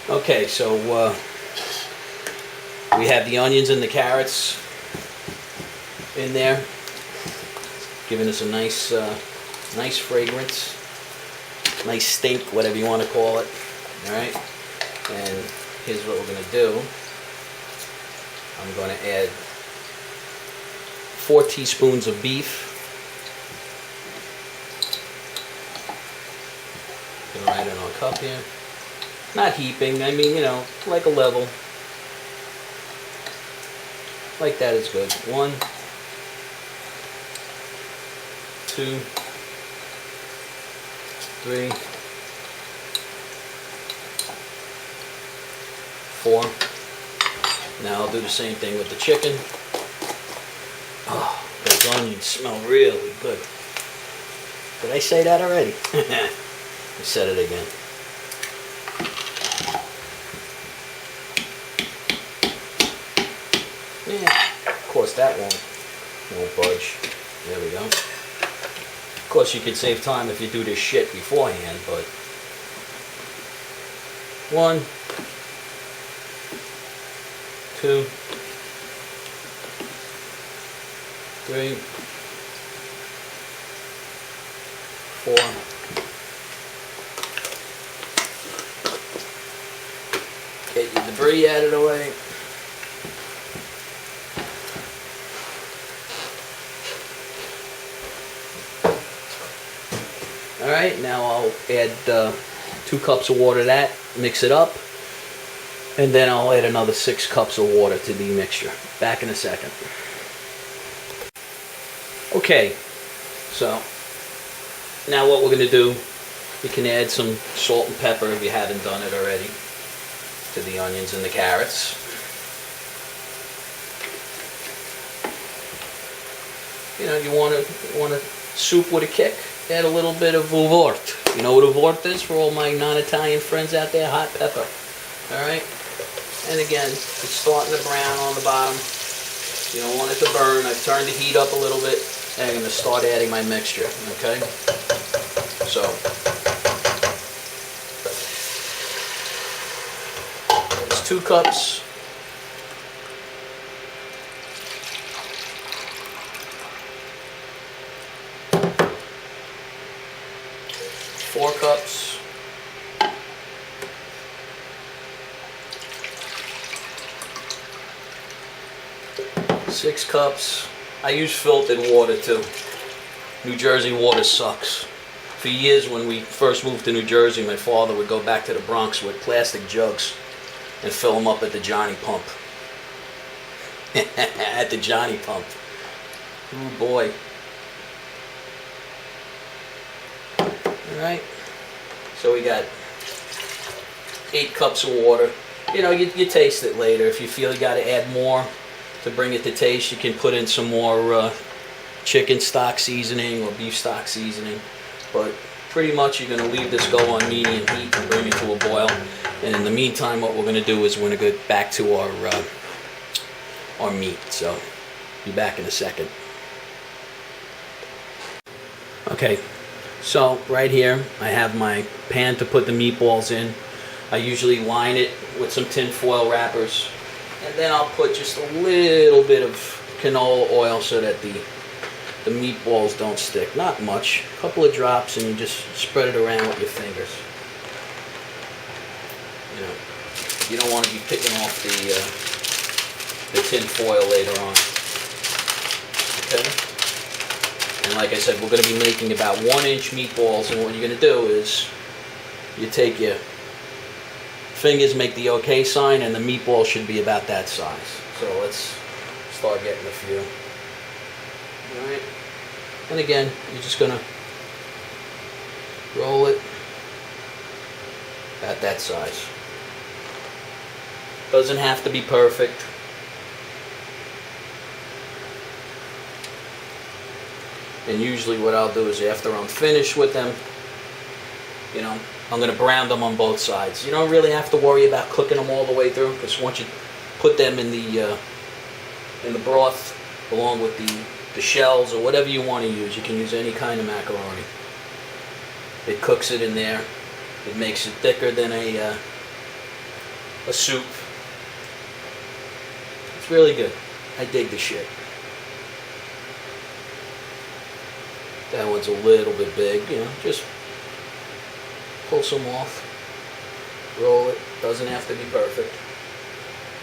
Okay, so we have the onions and the carrots in there, giving us a nice, nice fragrance, nice stink, whatever you want to call it. All right, and here's what we're gonna do. I'm gonna add 4 teaspoons of beef. Gonna write it on a cup here. Not heaping, I mean, you know, like a level. Like that is good. 1, 2, 3, 4. Now I'll do the same thing with the chicken. Oh, those onions smell really good. Did I say that already? I said it again. Yeah, of course that won't budge. There we go. Of course you could save time if you do this shit beforehand, but 1, 2, 3, 4. Get your debris out of the way. Alright, now I'll add 2 cups of water to that, mix it up, and then I'll add another 6 cups of water to the mixture. Back in a second. Okay, so now what we're going to do, you can add some salt and pepper if you haven't done it already to the onions and the carrots. You know, you want a soup with a kick, add a little bit of vort. You know what a vort is for all my non-Italian friends out there? Hot pepper. Alright? And again, it's starting to brown on the bottom. You don't want it to burn. I've turned the heat up a little bit, and I'm going to start adding my mixture. Okay? So, it's 2 cups. Four cups. 6 cups. I use filtered water too. New Jersey water sucks. For years when we first moved to New Jersey, my father would go back to the Bronx with plastic jugs and fill them up at the Johnny Pump. At the Johnny Pump. Oh boy. Alright. So we got 8 cups of water. You know, you taste it later. If you feel you got to add more to bring it to taste, you can put in some more chicken stock seasoning or beef stock seasoning. But pretty much you're going to leave this go on medium heat and bring it to a boil. And in the meantime, what we're going to do is we're going to go back to our meat. So, be back in a second. Okay, so right here I have my pan to put the meatballs in. I usually line it with some tin foil wrappers. And then I'll put just a little bit of canola oil so that the meatballs don't stick. Not much. A couple of drops, and you just spread it around with your fingers. You know, you don't want to be picking off the tin foil later on. Okay? And like I said, we're going to be making about 1-inch meatballs, and what you're going to do is you take your fingers, make the OK sign, and the meatball should be about that size. So let's start getting a few. Alright, and again, you're just going to roll it at that size. Doesn't have to be perfect. And usually what I'll do is after I'm finished with them, you know, I'm going to brown them on both sides. You don't really have to worry about cooking them all the way through, because once you put them in the broth along with the shells or whatever you want to use, you can use any kind of macaroni. It cooks it in there. It makes it thicker than a a soup. It's really good. I dig the shit. That one's a little bit big, you know, just pull some off, roll it, doesn't have to be perfect.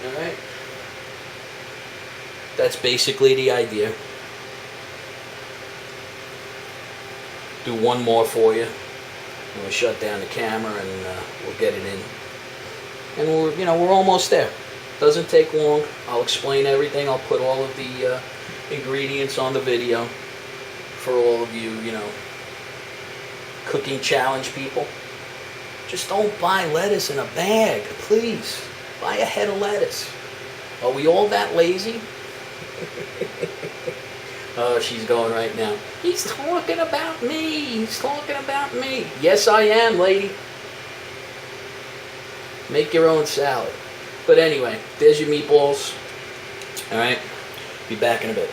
Alright? That's basically the idea. Do one more for you. And we'll shut down the camera and we'll get it in. And we're almost there. Doesn't take long. I'll explain everything. I'll put all of the ingredients on the video for all of you, cooking challenge people. Just don't buy lettuce in a bag, please. Buy a head of lettuce. Are we all that lazy? Oh, she's going right now. He's talking about me. He's talking about me. Yes, I am, lady. Make your own salad. But anyway, there's your meatballs. All right. Be back in a bit.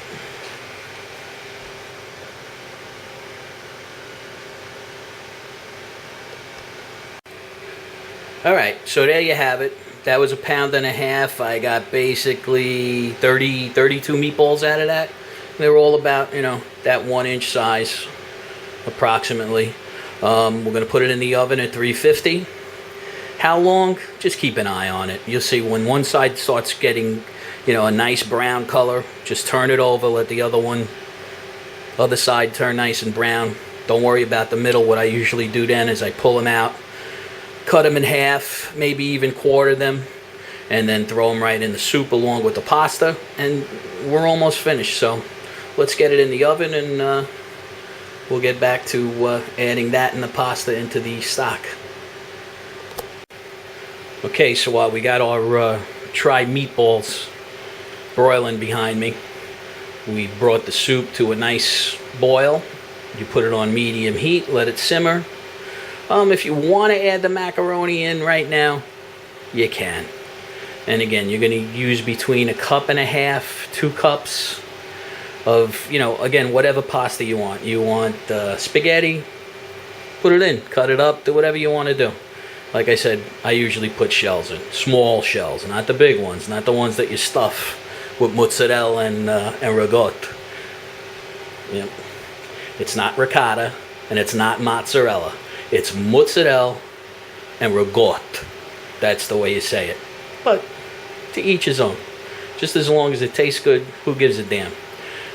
All right, so there you have it. That was 1.5 pounds. I got basically 32 meatballs out of that. They were all about, that 1-inch size, approximately. We're going to put it in the oven at 350. How long? Just keep an eye on it. You'll see when one side starts getting, a nice brown color, just turn it over, let the other side turn nice and brown. Don't worry about the middle. What I usually do then is I pull them out, cut them in half, maybe even quarter them, and then throw them right in the soup along with the pasta, and we're almost finished. So let's get it in the oven, and we'll get back to adding that and the pasta into the stock. Okay, so while we got our tried meatballs broiling behind me, we brought the soup to a nice boil. You put it on medium heat, let it simmer. If you want to add the macaroni in right now, you can. And again, you're going to use between 1.5 cups, 2 cups of, again, whatever pasta you want. You want spaghetti, put it in, cut it up, do whatever you want to do. Like I said, I usually put shells in, small shells, not the big ones, not the ones that you stuff with mozzarella and ricotta. Yep. It's not ricotta and it's not mozzarella. It's mozzarella and ricotta. That's the way you say it. But to each his own. Just as long as it tastes good, who gives a damn?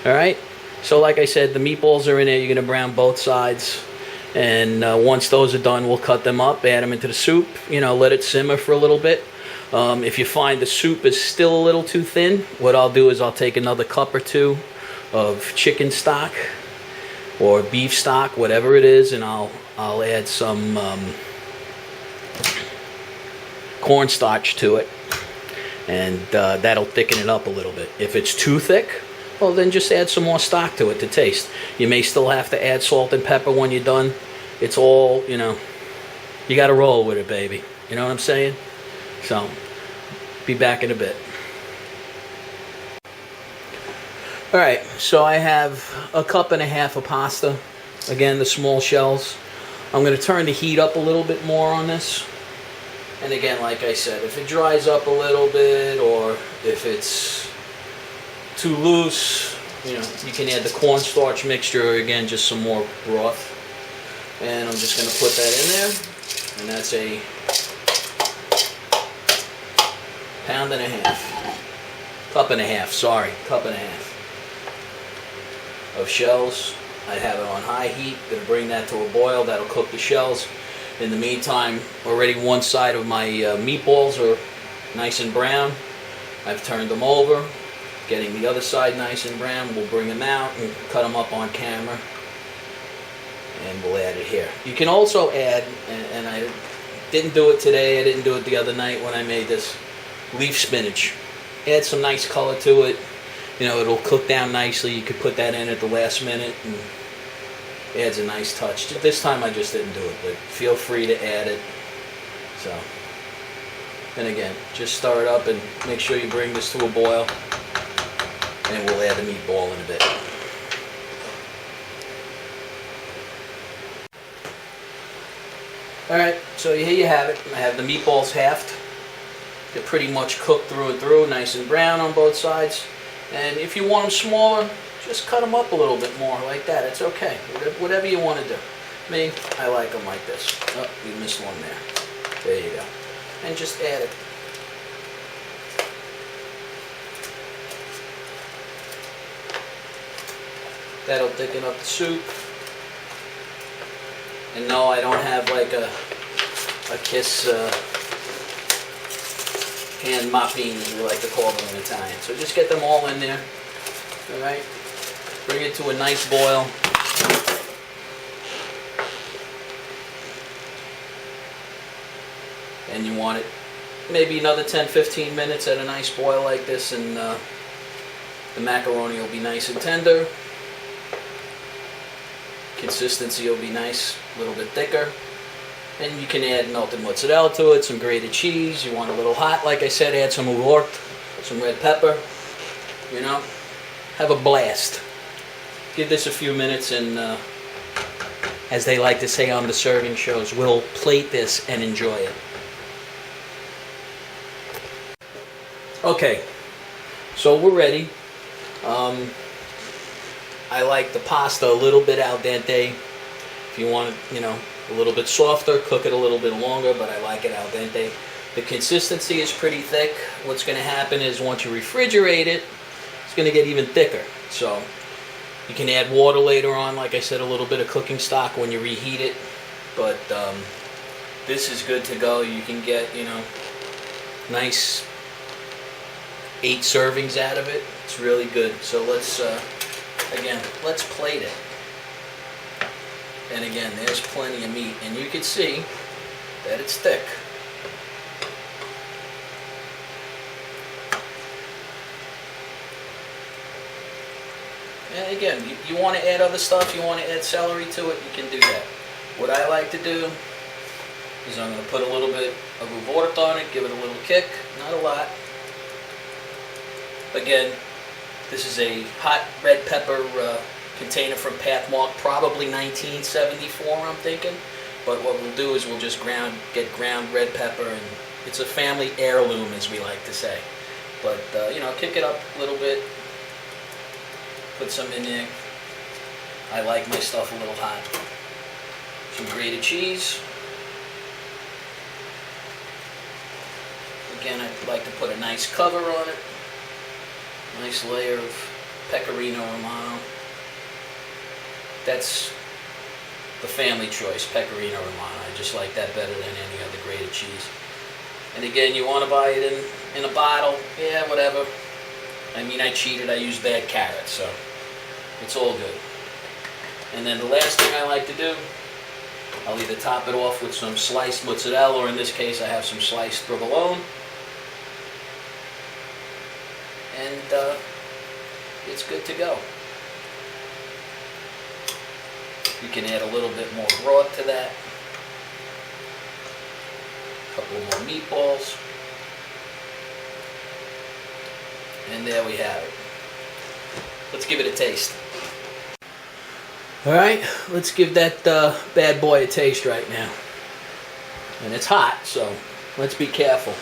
Alright? So like I said, the meatballs are in there. You're going to brown both sides. And once those are done, we'll cut them up, add them into the soup. Let it simmer for a little bit. If you find the soup is still a little too thin, what I'll do is I'll take another cup or 2 of chicken stock or beef stock, whatever it is, and I'll add some cornstarch to it, and that'll thicken it up a little bit. If it's too thick, well, then just add some more stock to it to taste. You may still have to add salt and pepper when you're done. It's all, you got to roll with it, baby. You know what I'm saying? So, be back in a bit. All right, so I have 1.5 cups of pasta. Again, the small shells. I'm going to turn the heat up a little bit more on this. And again, like I said, if it dries up a little bit or if it's too loose, you can add the cornstarch mixture or again, just some more broth. And I'm just going to put that in there. And that's a 1.5 pounds. 1.5 cups, sorry, 1.5 cups of shells. I have it on high heat. Going to bring that to a boil. That'll cook the shells. In the meantime, already one side of my meatballs are nice and brown. I've turned them over. Getting the other side nice and brown. We'll bring them out and cut them up on camera. And we'll add it here. You can also add, and I didn't do it today, I didn't do it the other night when I made this, leaf spinach. Add some nice color to it. It'll cook down nicely. You could put that in at the last minute and adds a nice touch. This time I just didn't do it, but feel free to add it. So, and again, just stir it up and make sure you bring this to a boil. And we'll add the meatball in a bit. Alright, so here you have it. I have the meatballs halved. They're pretty much cooked through and through, nice and brown on both sides. And if you want them smaller, just cut them up a little bit more like that. It's okay. Whatever you want to do. Me, I like them like this. Oh, we missed one there. There you go. And just add it. That'll thicken up the soup. And no, I don't have like a Kiss hand moppini, as we like to call them in Italian. So just get them all in there. Alright? Bring it to a nice boil. And you want it maybe another 10-15 minutes at a nice boil like this, and the macaroni will be nice and tender. Consistency will be nice, a little bit thicker. And you can add melted mozzarella to it, some grated cheese. You want a little hot, like I said, add some urort, some red pepper. You know, have a blast. Give this a few minutes, and as they like to say on the serving shows, we'll plate this and enjoy it. Okay, so we're ready. I like the pasta a little bit al dente. If you want it, you know, a little bit softer, cook it a little bit longer, but I like it al dente. The consistency is pretty thick. What's going to happen is once you refrigerate it, it's going to get even thicker. So you can add water later on, like I said, a little bit of cooking stock when you reheat it. But this is good to go. You can get, you know, nice 8 servings out of it. It's really good. So let's let's plate it. And again, there's plenty of meat, and you can see that it's thick. And again, you want to add other stuff, you want to add celery to it, you can do that. What I like to do is I'm going to put a little bit of urort on it, give it a little kick, not a lot. Again, this is a hot red pepper container from Pathmark, probably 1974, I'm thinking. But what we'll do is we'll just get ground red pepper, and it's a family heirloom, as we like to say. But you know, kick it up a little bit, put some in there. I like my stuff a little hot. Some grated cheese. Again, I'd like to put a nice cover on it. Nice layer of pecorino romano. That's the family choice, pecorino romano. I just like that better than any other grated cheese. And again, you want to buy it in a bottle. Yeah, whatever. I mean, I cheated. I used bad carrots, so it's all good. And then the last thing I like to do, I'll either top it off with some sliced mozzarella, or in this case, I have some sliced provolone. And it's good to go. You can add a little bit more broth to that. A couple more meatballs. And there we have it. Let's give it a taste. Alright, let's give that bad boy a taste right now. And it's hot, so let's be careful.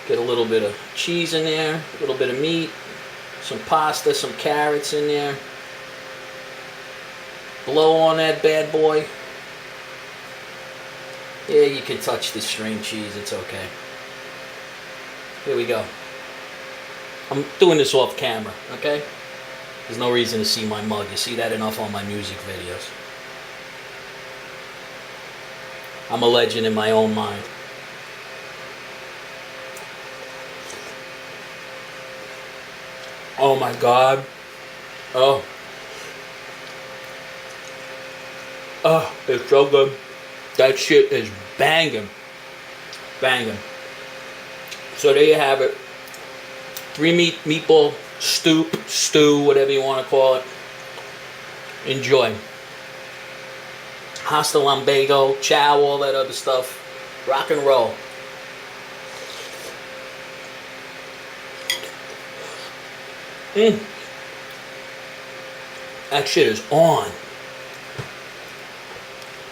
Get a little bit of cheese in there, a little bit of meat, some pasta, some carrots in there. Blow on that bad boy. Yeah, you can touch the string cheese, it's okay. Here we go. I'm doing this off camera, okay? There's no reason to see my mug. You see that enough on my music videos. I'm a legend in my own mind. Oh my God. Oh, it's so good. That shit is banging. Banging. So there you have it. 3 meatball stew, whatever you want to call it. Enjoy. Hasta lumbago, ciao, all that other stuff. Rock and roll. That shit is on.